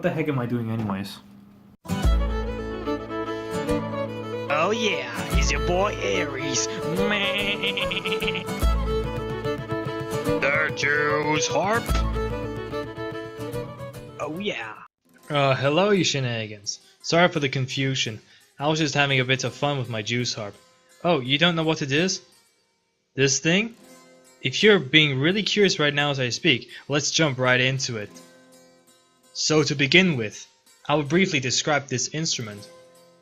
the heck am I doing anyways? Oh yeah, he's your boy Aries. Man. The Jews Harp. Oh yeah. Hello you shenanigans. Sorry for the confusion. I was just having a bit of fun with my juice harp. Oh, you don't know what it is? This thing? If you're being really curious right now as I speak, let's jump right into it. So to begin with, I will briefly describe this instrument.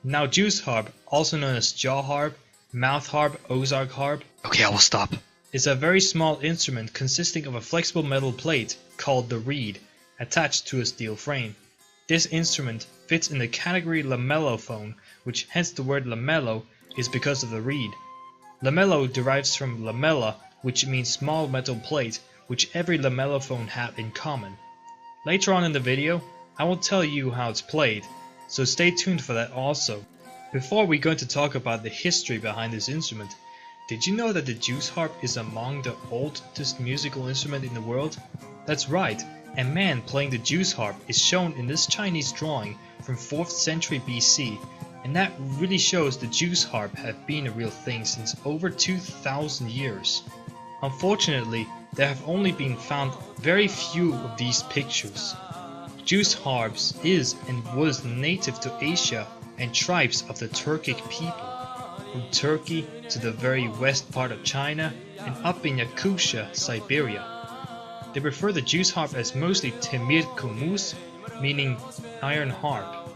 Now juice harp, also known as jaw harp, mouth harp, Ozark harp, Okay, I will stop. is a very small instrument consisting of a flexible metal plate called the reed, attached to a steel frame. This instrument fits in the category lamellophone, which hence the word lamello is because of the reed. Lamello derives from lamella, which means small metal plate, which every lamellophone have in common. Later on in the video, I will tell you how it's played, so stay tuned for that also. Before we go to talk about the history behind this instrument, did you know that the juice harp is among the oldest musical instrument in the world? That's right, a man playing the juice harp is shown in this Chinese drawing from 4th century BC, and that really shows the juice harp have been a real thing since over 2000 years. Unfortunately, there have only been found very few of these pictures. Juice harps is and was native to Asia and tribes of the Turkic people, from Turkey to the very west part of China and up in Yakutia, Siberia. They refer the juice harp as mostly temir kumus, meaning iron harp.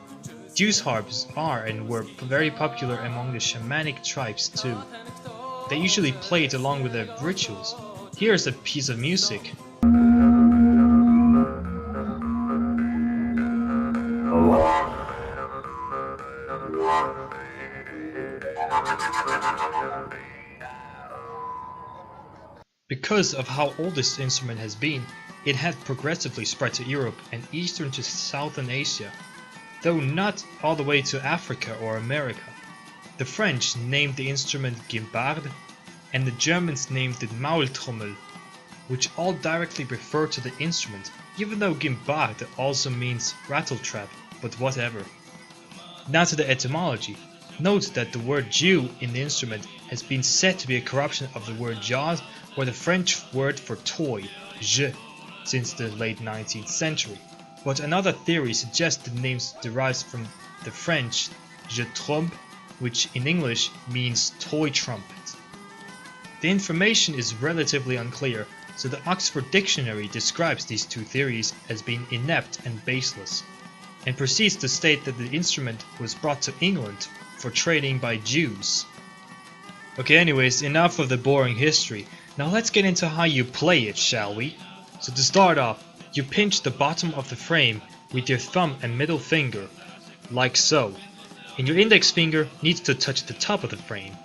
Juice harps are and were very popular among the shamanic tribes too. They usually play it along with their rituals. Here's a piece of music. Because of how old this instrument has been, it had progressively spread to Europe and eastern to southern Asia, though not all the way to Africa or America. The French named the instrument guimbarde, and the Germans named it Maultrommel, which all directly refer to the instrument, even though guimbarde also means rattletrap, but whatever. Now to the etymology. Note that the word Jew in the instrument has been said to be a corruption of the word jaws, or the French word for toy, jeu, since the late 19th century. But another theory suggests the name derives from the French je trompe, which in English means toy trumpet. The information is relatively unclear, so the Oxford Dictionary describes these two theories as being inept and baseless, and proceeds to state that the instrument was brought to England for trading by Jews. Okay, anyways, enough of the boring history. Now let's get into how you play it, shall we? So to start off, you pinch the bottom of the frame with your thumb and middle finger, like so, and your index finger needs to touch the top of the frame.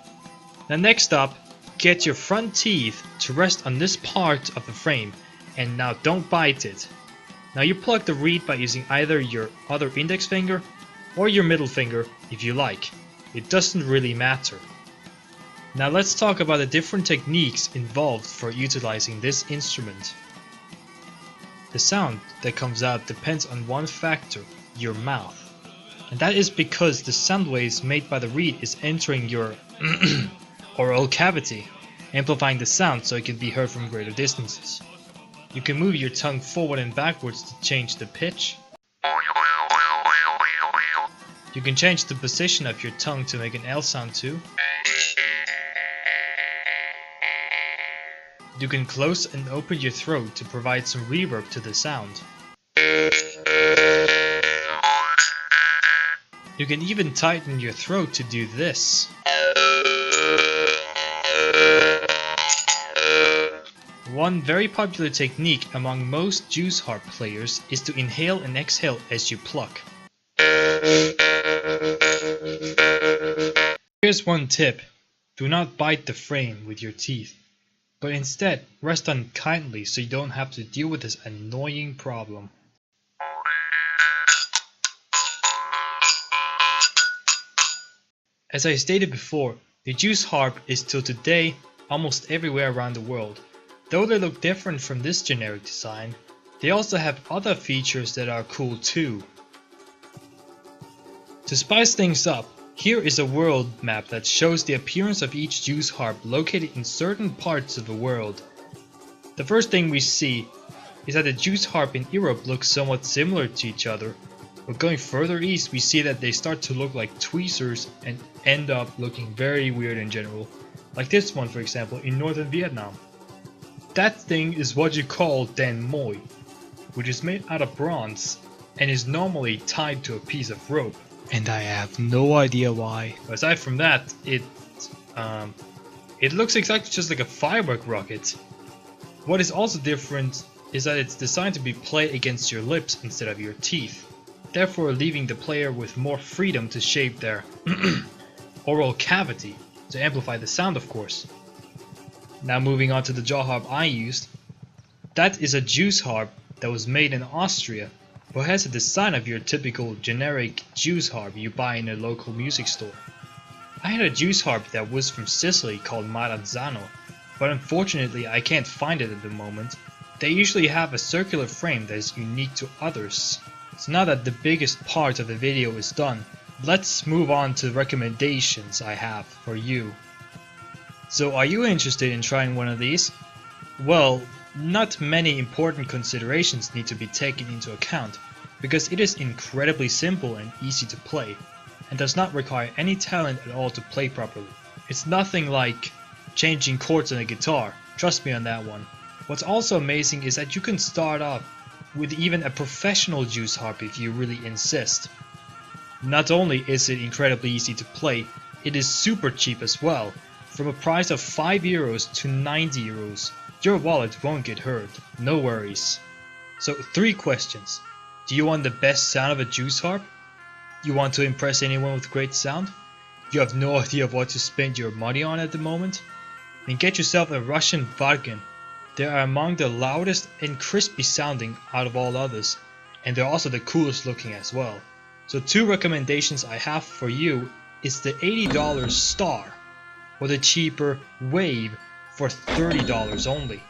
Now next up, get your front teeth to rest on this part of the frame, and now don't bite it. Now you plug the reed by using either your other index finger or your middle finger if you like. It doesn't really matter. Now let's talk about the different techniques involved for utilizing this instrument. The sound that comes out depends on one factor, your mouth. And that is because the sound waves made by the reed is entering your oral cavity, amplifying the sound so it can be heard from greater distances. You can move your tongue forward and backwards to change the pitch. You can change the position of your tongue to make an L sound too. You can close and open your throat to provide some reverb to the sound. You can even tighten your throat to do this. One very popular technique among most juice harp players is to inhale and exhale as you pluck. Here's one tip: do not bite the frame with your teeth, but instead rest on it kindly so you don't have to deal with this annoying problem. As I stated before, the juice harp is till today almost everywhere around the world. Though they look different from this generic design, they also have other features that are cool too. To spice things up, here is a world map that shows the appearance of each juice harp located in certain parts of the world. The first thing we see is that the juice harp in Europe looks somewhat similar to each other, but going further east we see that they start to look like tweezers and end up looking very weird in general, like this one for example in northern Vietnam. That thing is what you call den moi, which is made out of bronze and is normally tied to a piece of rope. And I have no idea why. Aside from that, it looks exactly just like a firework rocket. What is also different is that it's designed to be played against your lips instead of your teeth, therefore leaving the player with more freedom to shape their oral cavity to amplify the sound, of course. Now moving on to the jaw harp I used. That is a juice harp that was made in Austria, but has the design of your typical generic juice harp you buy in a local music store. I had a juice harp that was from Sicily called Maranzano, but unfortunately I can't find it at the moment. They usually have a circular frame that is unique to others. So now that the biggest part of the video is done, let's move on to recommendations I have for you. So are you interested in trying one of these? Well, not many important considerations need to be taken into account, because it is incredibly simple and easy to play, and does not require any talent at all to play properly. It's nothing like changing chords on a guitar, trust me on that one. What's also amazing is that you can start off with even a professional juice harp if you really insist. Not only is it incredibly easy to play, it is super cheap as well, from a price of €5 to €90. Your wallet won't get hurt, no worries. So 3 questions. Do you want the best sound of a juice harp? You want to impress anyone with great sound? You have no idea of what to spend your money on at the moment? Then get yourself a Russian vargan. They are among the loudest and crispy sounding out of all others, and they're also the coolest looking as well. So 2 recommendations I have for you is the $80 Star or the cheaper Wave for $30 only.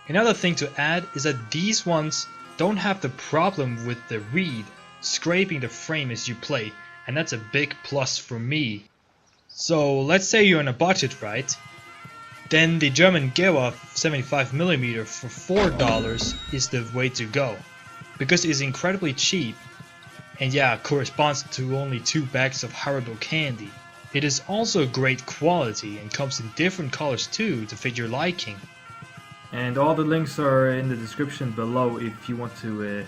Another thing to add is that these ones don't have the problem with the reed scraping the frame as you play, and that's a big plus for me. So let's say you're on a budget, right? Then the German Gewa 75mm for $4 is the way to go, because it's incredibly cheap, and yeah, corresponds to only 2 bags of Haribo candy. It is also great quality and comes in different colors too to fit your liking. And all the links are in the description below if you want to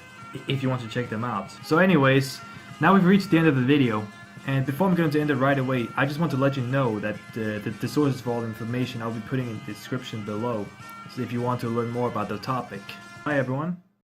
check them out. So anyways, now we've reached the end of the video. And before I'm going to end it right away, I just want to let you know that the sources for all the information I'll be putting in the description below, so if you want to learn more about the topic. Bye everyone.